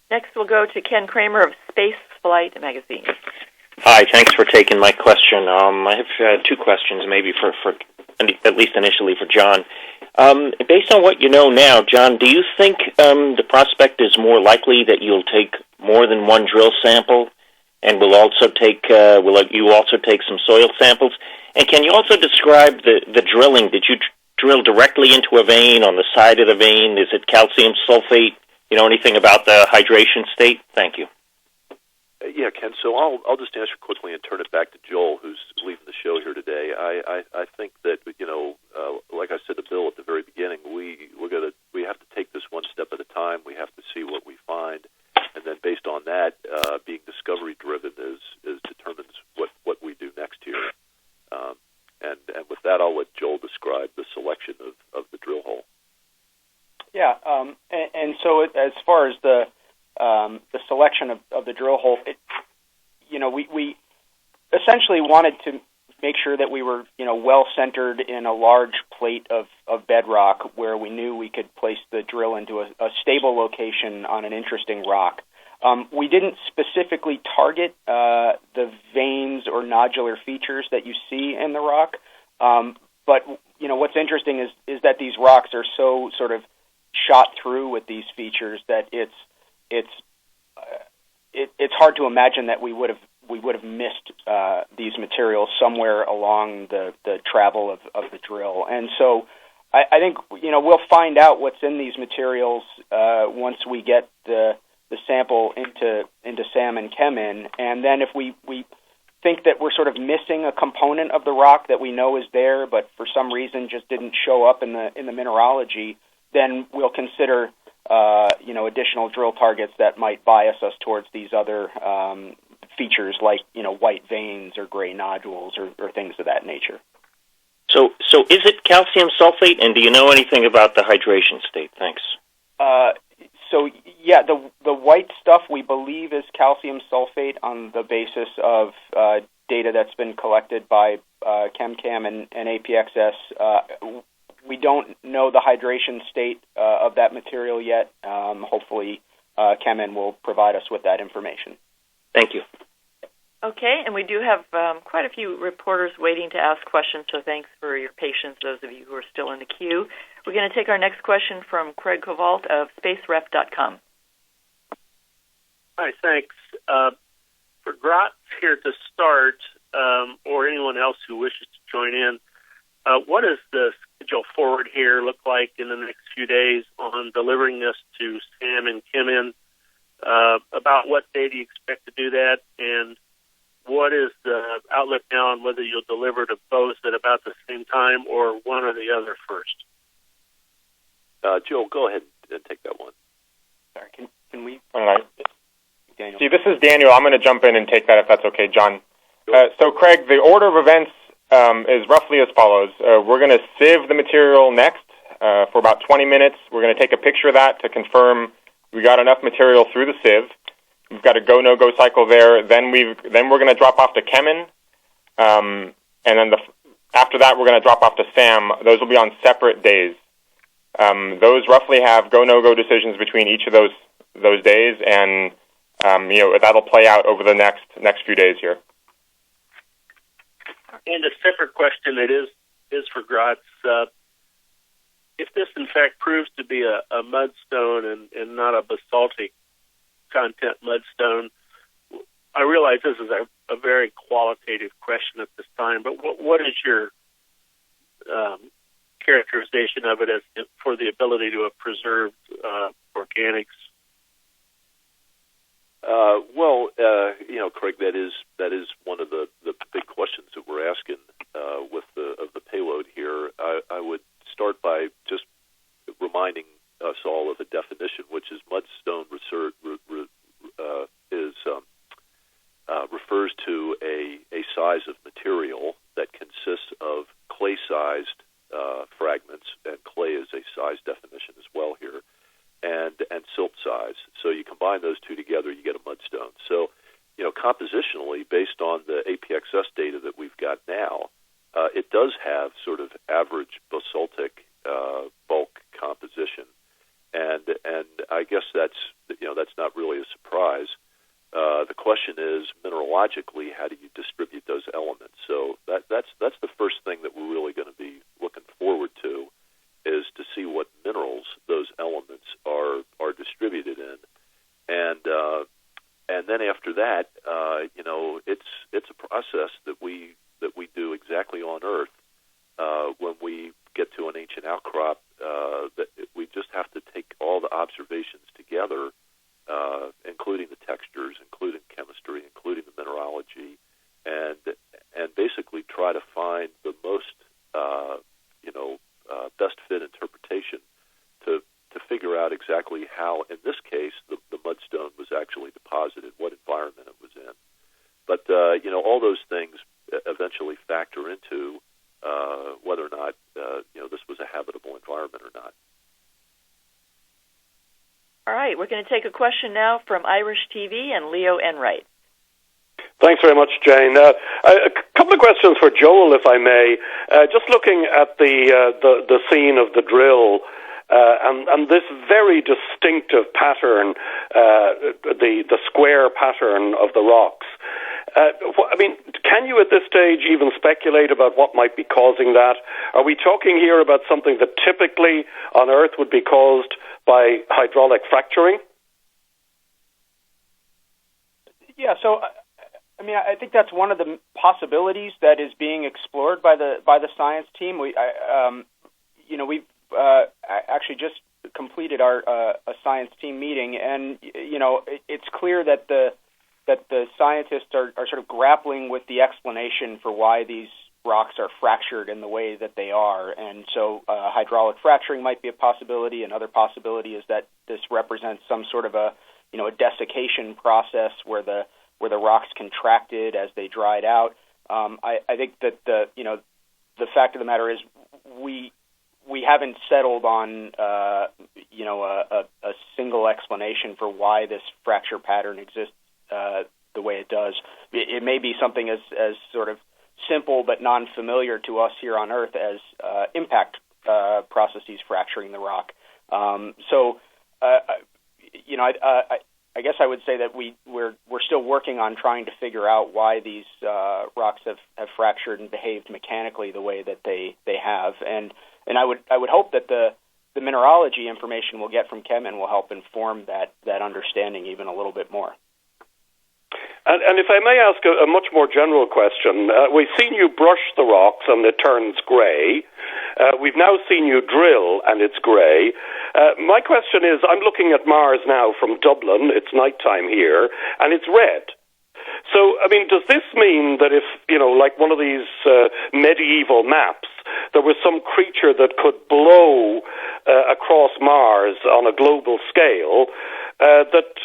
S2: Next, we'll go to Ken Kramer of Space Flight Magazine.
S14: Hi, thanks for taking my question. I have two questions, maybe for at least initially for John. Based on what you know now, John, do you think the prospect is more likely that you'll take more than one drill sample, and will you also take some soil samples? And can you also describe the drilling? Did you drill directly into a vein, on the side of the vein? Is it calcium sulfate? You know anything about the hydration state? Thank you.
S9: Yeah, Ken. So I'll just answer quickly and turn it back to Joel, who's leaving the show here today. I think that like I said to Bill at the very beginning, we have to take this one step at a time. We have to see what we find, and then based on that, being discovery driven is determines what we do next here. And with that, I'll let Joel describe the selection of the drill hole.
S7: Yeah, and so as far as the selection of the drill hole, we essentially wanted to make sure that we were, well centered in a large plate of bedrock where we knew we could place the drill into a stable location on an interesting rock. We didn't specifically target the veins or nodular features that you see in the rock, but what's interesting is that these rocks are so sort of shot through with these features that it's hard to imagine that we would have missed these materials somewhere along the travel of the drill. And so I think we'll find out what's in these materials once we get the sample into SAM and Chemin, and then if we think that we're sort of missing a component of the rock that we know is there, but for some reason just didn't show up in the mineralogy, then we'll consider additional drill targets that might bias us towards these other features like white veins or gray nodules or things of that nature.
S14: So is it calcium sulfate, and do you know anything about the hydration state? Thanks.
S7: So yeah, the white stuff we believe is calcium sulfate on the basis of data that's been collected by ChemCam and APXS. We don't know the hydration state of that material yet. Hopefully, Chemin will provide us with that information.
S14: Thank you.
S2: Okay, and we do have quite a few reporters waiting to ask questions, so thanks for your patience, those of you who are still in the queue. We're going to take our next question from Craig Kovalt of SpaceRef.com.
S15: Hi, thanks. For Gratz here to start, or anyone else who wishes to join in, what does the schedule forward here look like in the next few days on delivering this to Sam and Chemin? About what day do you expect to do that, and what is the outlook now on whether you'll deliver to both at about the same time or one or the other first?
S9: Joel, go ahead and take that one.
S7: Sorry, can we?
S6: All right.
S7: Daniel.
S6: See, this is Daniel. I'm going to jump in and take that if that's okay, John. So, Craig, the order of events is roughly as follows. We're going to sieve the material next for about 20 minutes. We're going to take a picture of that to confirm we got enough material through the sieve. We've got a go-no-go cycle there. Then we're going to drop off to Chemin, and then after that we're going to drop off to SAM. Those will be on separate days. Those roughly have go-no-go decisions between each of those days, and that'll play out over the next few days here.
S15: And a separate question that is for Gratz. If this in fact proves to be a mudstone and not a basaltic content mudstone, I realize this is a very qualitative question at this time, but what is your characterization of it as for the ability to have preserved organics?
S9: Craig, that is one of the big questions that we're asking with the payload here. I would start by just reminding us all of a definition, which is mudstone refers to a size of material that consists of clay-sized fragments, and clay is a size definition as well here, and silt size. So you combine those two together, you get a mudstone. So, compositionally, based on the APXS data that we've got now, it does have sort of average basaltic bulk composition, and I guess that's not really a surprise. The question is, mineralogically, how do you distribute those elements? So that's the first thing that we're really going to be looking forward to, is to see what minerals those elements are distributed in, and then after that, it's a process that we do exactly on Earth when we get to an ancient outcrop, that we just have to take all the observations together, including the textures, including chemistry, including the mineralogy, and basically try to find the most best fit interpretation to figure out exactly how, in this case, the mudstone was actually deposited, what environment it was in. But all those things eventually factor into whether or not this was a habitable environment or not.
S2: All right, we're going to take a question now from Irish TV and Leo Enright.
S16: Thanks very much, Jane. A couple of questions for Joel, if I may. Just looking at the scene of the drill and this very distinctive pattern, the square pattern of the rocks. Can you at this stage even speculate about what might be causing that? Are we talking here about something that typically on Earth would be caused by hydraulic fracturing?
S7: Yeah, so I think that's one of the possibilities that is being explored by the science team. We've actually just completed our a science team meeting, and it's clear that the scientists are sort of grappling with the explanation for why these rocks are fractured in the way that they are. And so hydraulic fracturing might be a possibility. Another possibility is that this represents some sort of a desiccation process where the rocks contracted as they dried out. I think that the fact of the matter is we haven't settled on a single explanation for why this fracture pattern exists the way it does. It may be something as sort of simple but non-familiar to us here on Earth as impact processes fracturing the rock. I guess I would say that we're still working on trying to figure out why these rocks have fractured and behaved mechanically the way that they have, and I would hope that the mineralogy information we'll get from Kemen will help inform that understanding even a little bit more.
S16: And if I may ask a much more general question, we've seen you brush the rocks and it turns grey. We've now seen you drill and it's grey. My question is, I'm looking at Mars now from Dublin. It's nighttime here, and it's red. So, does this mean that if, like one of these medieval maps, there was some creature that could blow across Mars on a global scale, that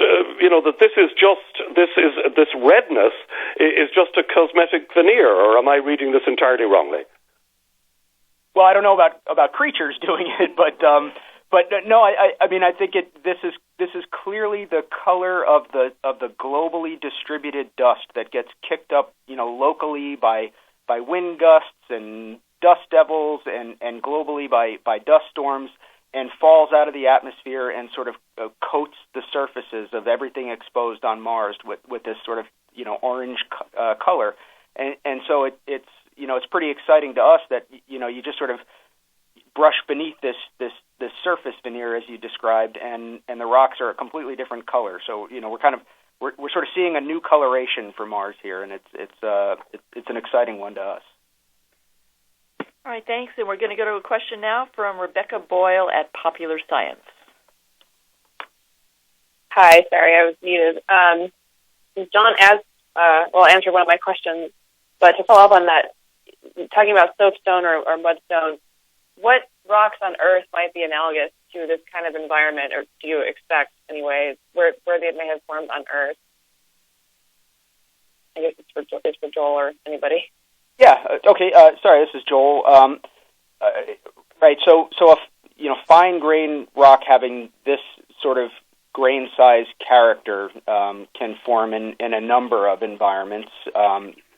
S16: this redness is just a cosmetic veneer, or am I reading this entirely wrongly?
S7: Well, I don't know about creatures doing it, but no, I think this is clearly the color of the globally distributed dust that gets kicked up, locally by wind gusts and dust devils, and globally by dust storms, and falls out of the atmosphere and sort of coats the surfaces of everything exposed on Mars with this sort of orange color, and so it's pretty exciting to us that you just sort of brush beneath this surface veneer as you described, and the rocks are a completely different color. So we're sort of seeing a new coloration for Mars here, and it's an exciting one to us.
S2: All right, thanks. And we're going to go to a question now from Rebecca Boyle at Popular Science.
S17: Hi, sorry, I was muted. John answered one of my questions, but to follow up on that, talking about soapstone or mudstone, what rocks on Earth might be analogous to this kind of environment, or do you expect, anyways, where they may have formed on Earth? I guess it's for Joel or anybody.
S7: Yeah. Okay. Sorry, this is Joel. Right. So fine grain rock having this sort of grain size character can form in a number of environments.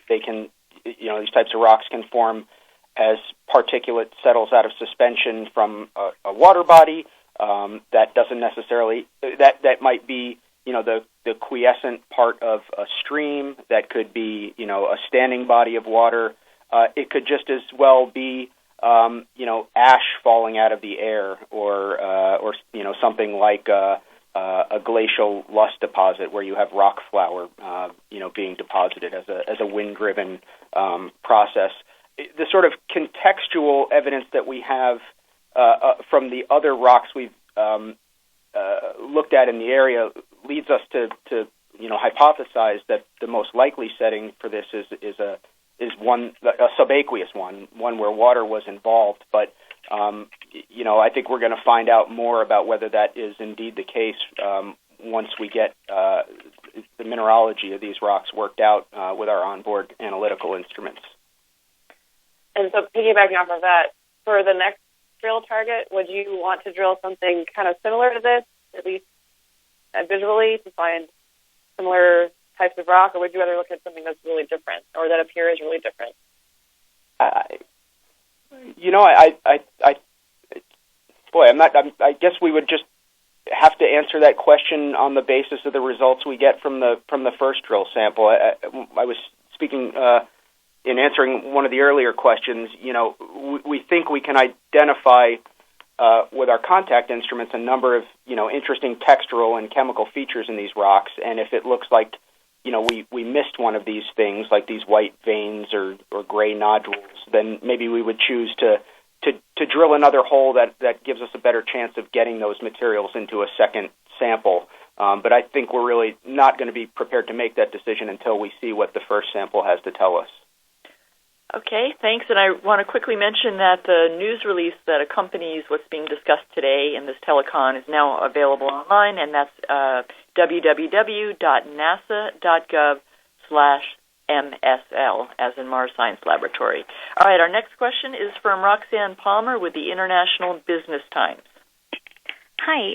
S7: They can, these types of rocks can form as particulate settles out of suspension from a water body. That doesn't necessarily that might be the quiescent part of a stream. That could be a standing body of water. It could just as well be ash falling out of the air, or something like a glacial lust deposit where you have rock flour being deposited as a wind driven process. the sort of contextual evidence that we have from the other rocks we've looked at in the area leads us to hypothesize that the most likely setting for this is a subaqueous one where water was involved. But I think we're going to find out more about whether that is indeed the case once we get the mineralogy of these rocks worked out with our onboard analytical instruments.
S17: And so, piggybacking off of that, for the next drill target, would you want to drill something kind of similar to this, at least visually, to find similar types of rock, or would you rather look at something that's really different, or that appears really different? I guess we would just have to answer that question on the basis of the results we get from the first drill sample. I was speaking in answering one of the earlier questions. We think we can identify with our contact instruments a number of interesting textural and chemical features in these rocks, and if it looks like we missed one of these things, like these white veins or gray nodules, then maybe we would choose to drill another hole that gives us a better chance of getting those materials into a second sample. But I think we're really not going to be prepared to make that decision until we see what the first sample has to tell us.
S2: Okay, thanks. And I want to quickly mention that the news release that accompanies what's being discussed today in this telecon is now available online, and that's www.nasa.gov/MSL, as in Mars Science Laboratory. All right, our next question is from Roxanne Palmer with the International Business Times.
S18: Hi.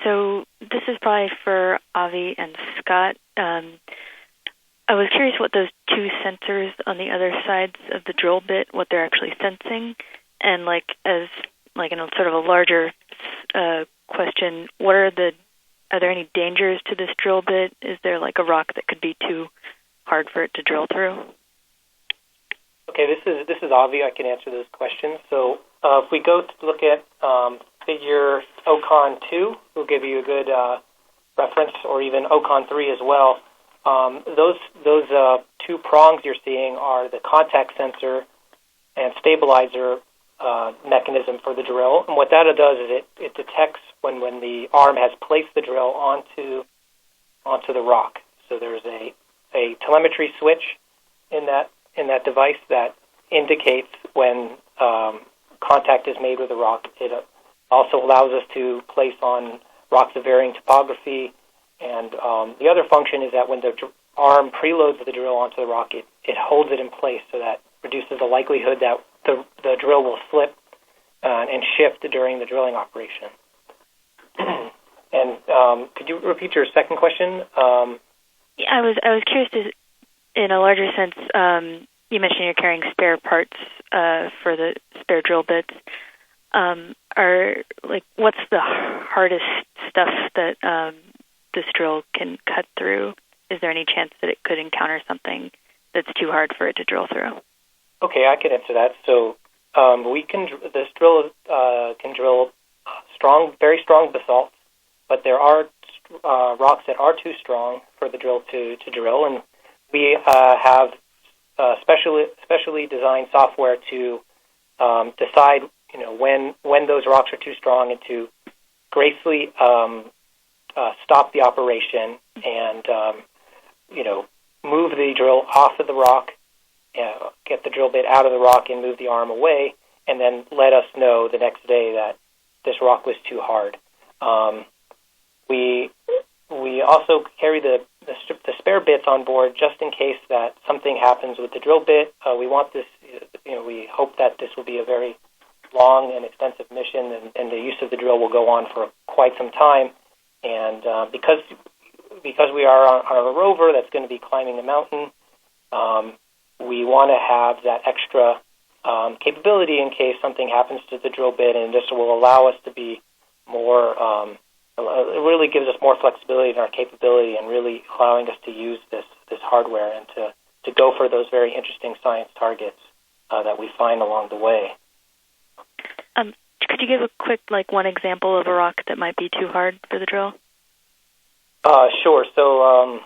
S18: So this is probably for Avi and Scott. I was curious what those two sensors on the other sides of the drill bit, what they're actually sensing, and in sort of a larger question, are there any dangers to this drill bit? Is there a rock that could be too hard for it to drill through?
S4: Okay, this is Avi. I can answer those questions. So if we go to look at figure OCON 2, we'll give you a good reference, or even OCON 3 as well. Those two prongs you're seeing are the contact sensor and stabilizer mechanism for the drill. And what that does is it detects when the arm has placed the drill onto the rock. So there's a telemetry switch in that device that indicates when contact is made with the rock. It also allows us to place on rocks of varying topography. And the other function is that when the arm preloads the drill onto the rock, it holds it in place, so that reduces the likelihood that the drill will slip and shift during the drilling operation. And could you repeat your second question?
S18: Yeah, I was curious in a larger sense. You mentioned you're carrying spare parts for the spare drill bits. What's the hardest stuff that this drill can cut through? Is there any chance that it could encounter something that's too hard for it to drill through?
S4: Okay, I can answer that. So this drill can drill very strong basalt, but there are rocks that are too strong for the drill to drill, and we have specially designed software to decide when those rocks are too strong, and to gracefully stop the operation and move the drill off of the rock, get the drill bit out of the rock and move the arm away, and then let us know the next day that this rock was too hard. We also carry the spare bits on board just in case that something happens with the drill bit. We want this. We hope that this will be a very long and extensive mission, and the use of the drill will go on for quite some time. And because we are on a rover that's going to be climbing a mountain, we want to have that extra capability in case something happens to the drill bit, and this will allow us to be more. It really gives us more flexibility in our capability, and really allowing us to use this hardware and to go for those very interesting science targets that we find along the way.
S18: Could you give a quick, one example of a rock that might be too hard for the drill?
S4: Sure. So,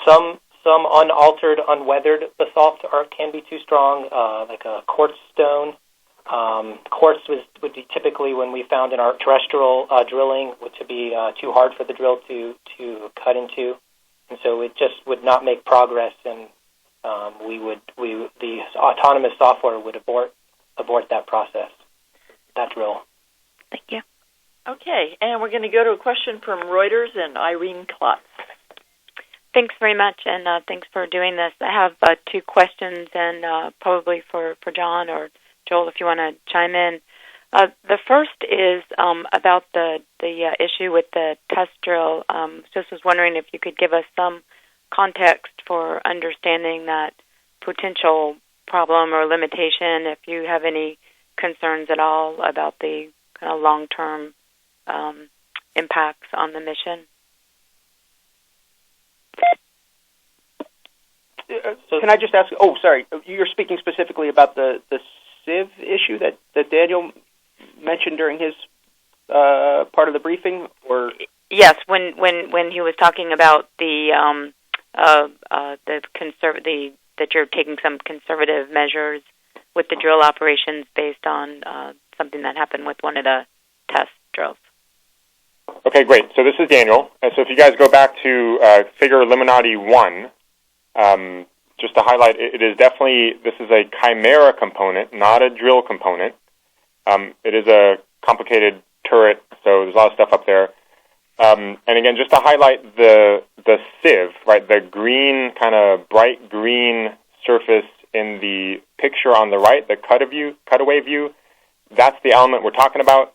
S4: some some unaltered, unweathered basalt can be too strong, like a quartz stone. Quartz would be typically when we found in our terrestrial drilling to be too hard for the drill to cut into, and so it just would not make progress, and the autonomous software would abort that process, that drill.
S18: Thank you.
S2: Okay, and we're going to go to a question from Reuters and Irene Klotz.
S19: Thanks very much, and thanks for doing this. I have two questions, and probably for John or Joel, if you want to chime in. The first is about the issue with the test drill. Just was wondering if you could give us some context for understanding that potential problem or limitation, if you have any concerns at all about the kind of long-term impacts on the mission.
S7: So can I just ask? Oh, sorry. You're speaking specifically about the sieve issue that Daniel mentioned during his part of the briefing, or
S19: yes, when he was talking about that you're taking some conservative measures with the drill operations based on something that happened with one of the test drills.
S6: Okay, great. So this is Daniel. So if you guys go back to figure Illuminati 1, just to highlight, it is definitely, this is a chimera component, not a drill component. It is a complicated turret, so there's a lot of stuff up there. And again, just to highlight the sieve, right, the green, kind of bright green surface in the picture on the right, the cutaway view, that's the element we're talking about.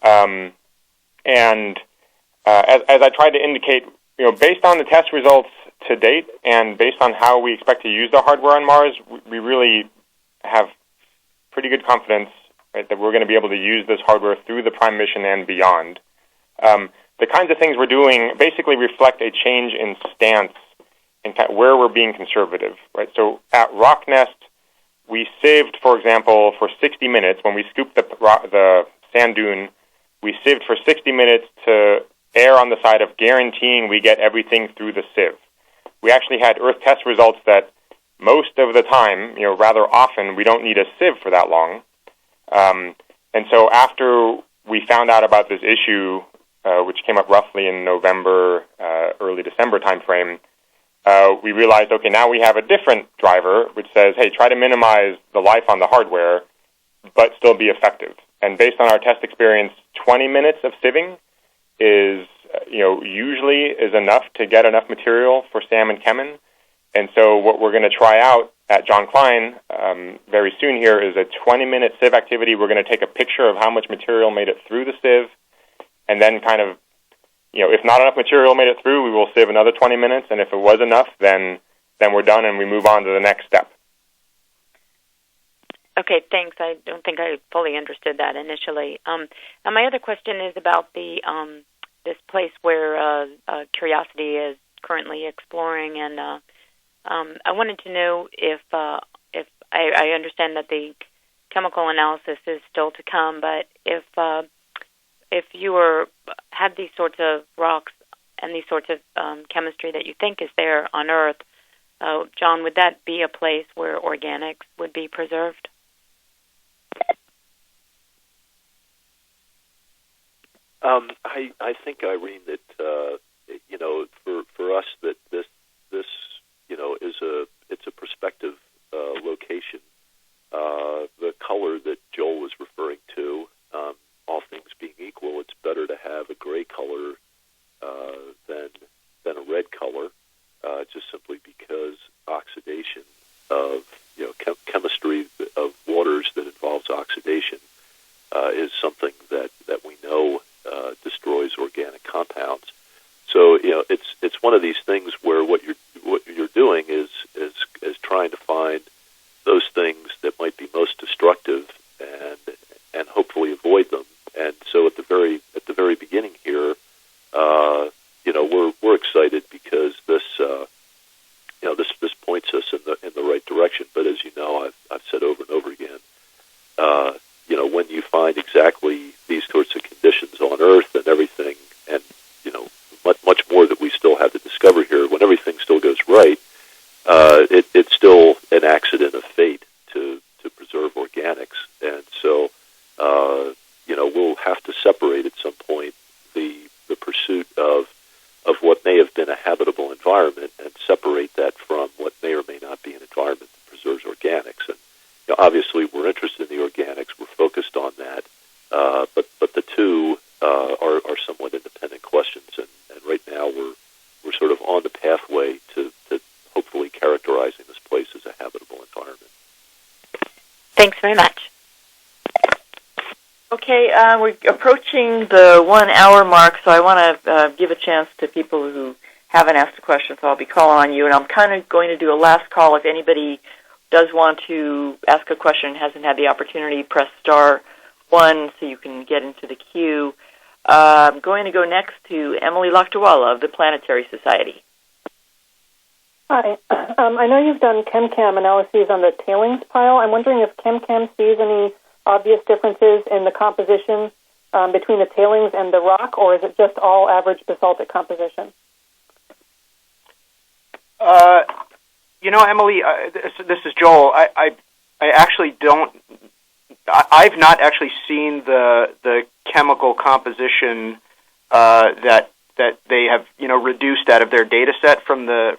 S6: And as I tried to indicate, based on the test results to date and based on how we expect to use the hardware on Mars, we really have pretty good confidence, right, that we're going to be able to use this hardware through the Prime mission and beyond. The kinds of things we're doing basically reflect a change in stance and where we're being conservative, right? So at Rocknest, we sieved, for example, for 60 minutes. When we scooped the sand dune, we sieved for 60 minutes to err on the side of guaranteeing we get everything through the sieve. We actually had Earth test results that most of the time, rather often, we don't need a sieve for that long. And so after we found out about this issue, which came up roughly in November, early December timeframe, we realized, okay, now we have a different driver which says, hey, try to minimize the life on the hardware, but still be effective. And based on our test experience, 20 minutes of sieving is, usually is enough to get enough material for SAM and Kemen. And so what we're going to try out at John Klein very soon here is a 20-minute sieve activity. We're going to take a picture of how much material made it through the sieve, and then kind of, if not enough material made it through, we will sieve another 20 minutes, and if it was enough, then we're done and we move on to the next step.
S19: Okay, thanks. I don't think I fully understood that initially. And my other question is about the this place where Curiosity is currently exploring, and I wanted to know if I understand that the chemical analysis is still to come, but if you had these sorts of rocks and these sorts of chemistry that you think is there on Earth, John, would that be a place where organics would be preserved?
S9: I think, Irene, that for us that this it's a prospective location. The color that Joel was referring to, all things being equal, it's better to have a gray color than a red color, just simply because oxidation of chemistry of waters that involves oxidation is something that we know destroys organic compounds. So it's one of these things where what you're doing is trying to find those things that might be most destructive and hopefully avoid them. And so at the very beginning here, we're excited because this points us in the right direction. But as you know, I've said over and over again, when you find exactly these sorts of conditions on Earth and everything, and much more that we still have to discover here, when everything still goes right,
S19: Thanks very much.
S2: Okay, we're approaching the 1 hour mark, so I want to give a chance to people who haven't asked a question, so I'll be calling on you, and I'm kind of going to do a last call. If anybody does want to ask a question and hasn't had the opportunity, press star 1 so you can get into the queue. I'm going to go next to Emily Lakdawala of the Planetary Society.
S20: Hi. I know you've done ChemCam analyses on the tailings pile. I'm wondering if ChemCam sees any obvious differences in the composition between the tailings and the rock, or is it just all average basaltic composition?
S7: Emily, this is Joel. I actually don't. I've not actually seen the chemical composition that they have reduced out of their data set from the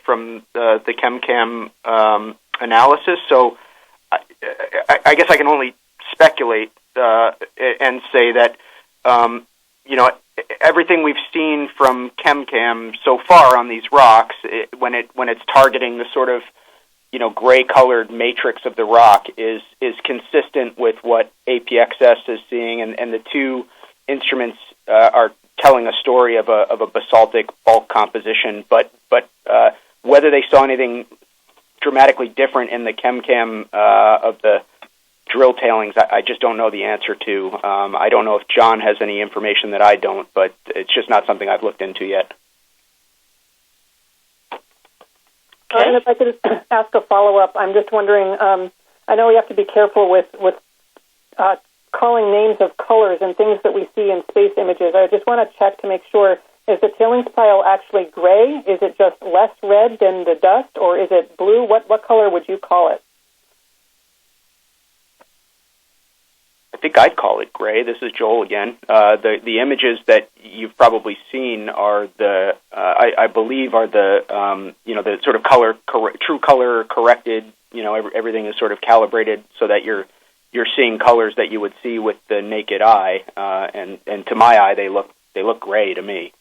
S7: ChemCam analysis. So I guess I can only speculate and say that everything we've seen from ChemCam so far on these rocks, when it's targeting the sort of gray-colored matrix of the rock, is consistent with what APXS is seeing, and the two instruments are telling a story of a basaltic bulk composition. But whether they saw anything dramatically different in the ChemCam of the drill tailings, I just don't know the answer to. I don't know if John has any information that I don't, but it's just not something I've looked into yet.
S20: Okay. And if I could ask a follow-up, I'm just wondering, I know we have to be careful with calling names of colors and things that we see in space images. I just want to check to make sure, is the tailings pile actually gray? Is it just less red than the dust, or is it blue? What color would you call it?
S7: I think I'd call it gray. This is Joel again. The images that you've probably seen are I believe are the the sort of true color corrected. Everything is sort of calibrated so that you're seeing colors that you would see with the naked eye. And to my eye, they look gray to me.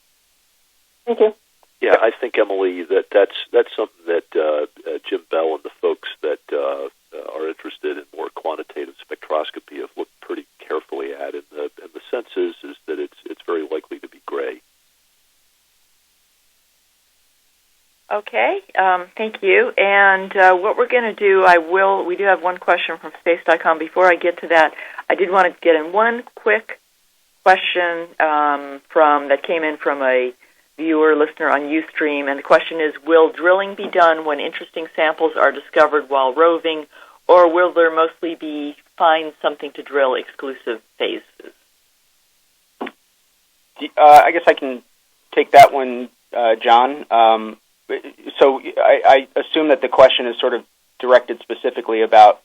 S20: Thank you.
S9: Yeah, I think, Emily, that's something that Jim Bell and the folks that are interested in more quantitative spectroscopy have looked pretty carefully at, and the sense is that it's very likely to be gray.
S2: Okay, thank you. And what we're going to do, we do have one question from space.com. Before I get to that, I did want to get in one quick question that came in from a viewer, listener on Ustream, and the question is, will drilling be done when interesting samples are discovered while roving, or will there mostly be find something to drill exclusive phases?
S7: I guess I can take that one, John. So I assume that the question is sort of directed specifically about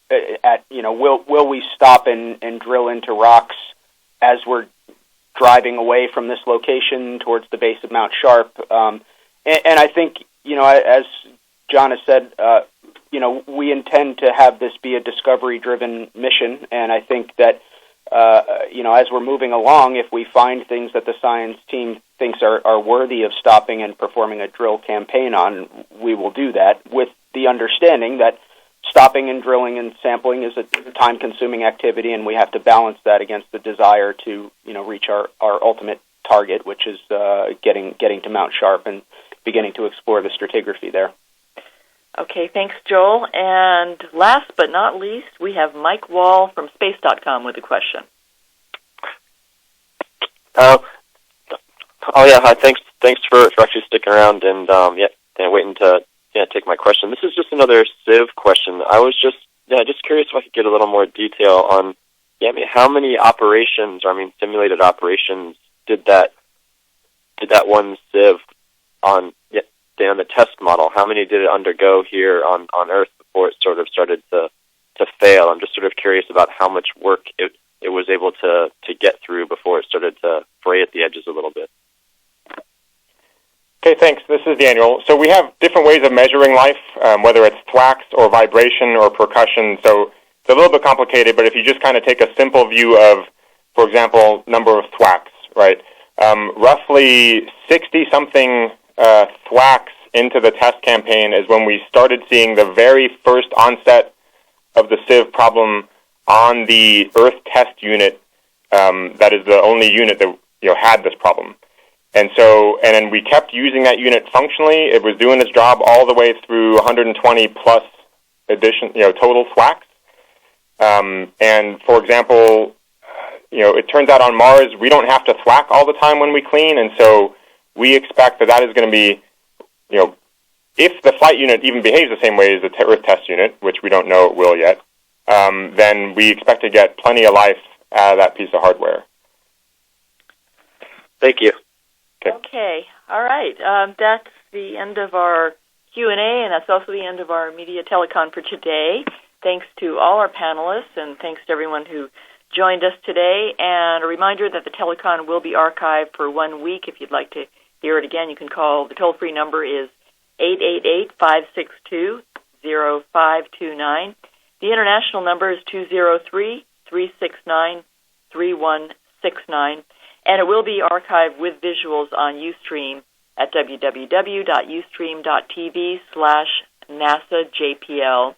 S7: will we stop and drill into rocks as we're driving away from this location towards the base of Mount Sharp, and I think as John has said, we intend to have this be a discovery-driven mission, and I think that as we're moving along, if we find things that the science team thinks are worthy of stopping and performing a drill campaign on, we will do that, with the understanding that stopping and drilling and sampling is a time-consuming activity, and we have to balance that against the desire to reach our ultimate target, which is getting to Mount Sharp and beginning to explore the stratigraphy there.
S2: Okay, thanks, Joel. And last but not least, we have Mike Wall from Space.com with a question.
S21: Hi. Thanks for actually sticking around and waiting to take my question. This is just another Civ question. I was just curious if I could get a little more detail on how many operations, simulated operations, did that one Civ on the test model? How many did it undergo here on Earth before it sort of started to fail? I'm just sort of curious about how much work it was able to get through before it started to fray at the edges a little bit.
S6: Okay, thanks. This is Daniel. So we have different ways of measuring life, whether it's thwacks or vibration or percussion. So it's a little bit complicated, but if you just kind of take a simple view of, for example, number of thwacks, right? Roughly 60-something thwacks into the test campaign is when we started seeing the very first onset of the Civ problem on the Earth test unit that is the only unit that had this problem. And then we kept using that unit functionally. It was doing its job all the way through 120 plus total thwacks. And for example, it turns out on Mars we don't have to thwack all the time when we clean, and so we expect that is going to be, if the flight unit even behaves the same way as the Earth test unit, which we don't know it will yet, then we expect to get plenty of life out of that piece of hardware.
S21: Thank you.
S2: Okay. All right. That's the end of our Q&A, and that's also the end of our Media Telecon for today. Thanks to all our panelists, and thanks to everyone who joined us today. And a reminder that the telecon will be archived for 1 week. If you'd like to hear it again, you can call. The toll-free number is 888-562-0529. The international number is 203-369-3169. And it will be archived with visuals on Ustream at www.ustream.tv/NASAJPL.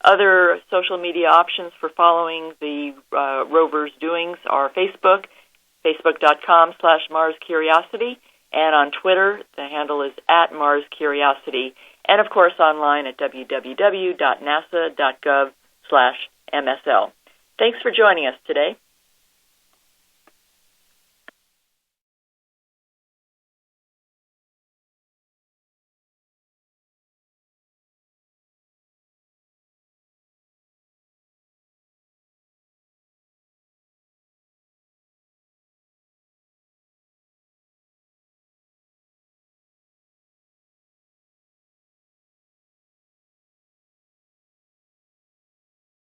S2: Other social media options for following the rover's doings are Facebook, facebook.com/MarsCuriosity, and on Twitter, the handle is @MarsCuriosity, and of course online at www.nasa.gov/MSL. Thanks for joining us today.